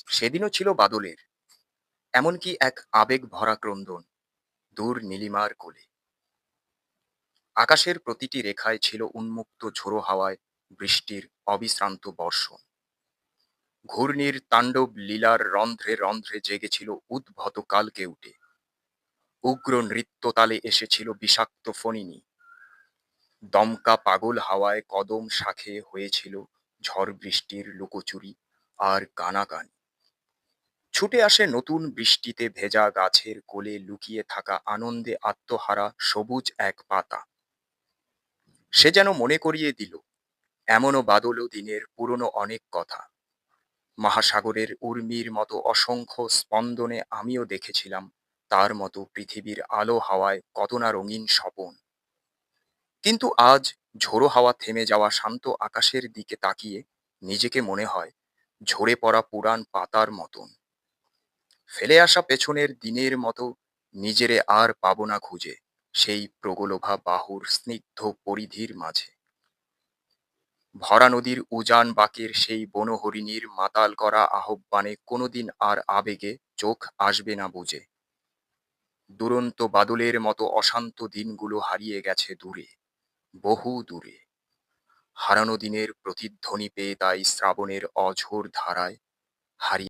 সেদিনও ছিল বাদলের, এমনকি এক আবেগ ভরা ক্রন্দন দূর নীলিমার কোলে। আকাশের প্রতিটি রেখায় ছিল উন্মুক্ত ঝোড়ো হাওয়ায় বৃষ্টির অবিশ্রান্ত বর্ষণ। ঘূর্ণির তাণ্ডব লীলার রন্ধ্রে রন্ধ্রে জেগেছিল উদ্ভট কালকেউটে। উগ্র নৃত্যতালে এসেছিল বিষাক্ত ফণিনী। দমকা পাগল হাওয়ায় কদম শাখে হয়েছিল ঝড় বৃষ্টির লুকোচুরি আর কানাকানি। ছুটে আসে নতুন বৃষ্টিতে ভেজা গাছের কোলে লুকিয়ে থাকা আনন্দে আত্মহারা সবুজ এক পাতা। সে যেন মনে করিয়ে দিল, এমনও বাদল দিনের পুরনো অনেক কথা। মহাসাগরের উর্মির মতো অসংখ্য স্পন্দনে আমিও দেখেছিলাম তার মতো পৃথিবীর আলো হাওয়ায় কত না রঙিন স্বপন। কিন্তু আজ ঝোড়ো হাওয়া থেমে যাওয়া শান্ত আকাশের দিকে তাকিয়ে নিজেকে মনে হয় ঝরে পড়া পুরান পাতার মতন। ফেলে আসা পেছনের দিনের মতো নিজেরে আর পাবো না খুঁজে সেই প্রগলভা বাহুর স্নিগ্ধ পরিধির মাঝে। ভরা নদীর উজান বাঁকের সেই বনহরিণীর মাতাল করা আহ্বানে কোনোদিন আর আবেগে চোখ আসবে না বুঝে। দুরন্ত বাদলের মতো অশান্ত দিনগুলো হারিয়ে গেছে দূরে, বহু দূরে। হারানো দিনের প্রতিধ্বনি পেয়ে তাই শ্রাবণের অঝোর ধারায় হারিয়ে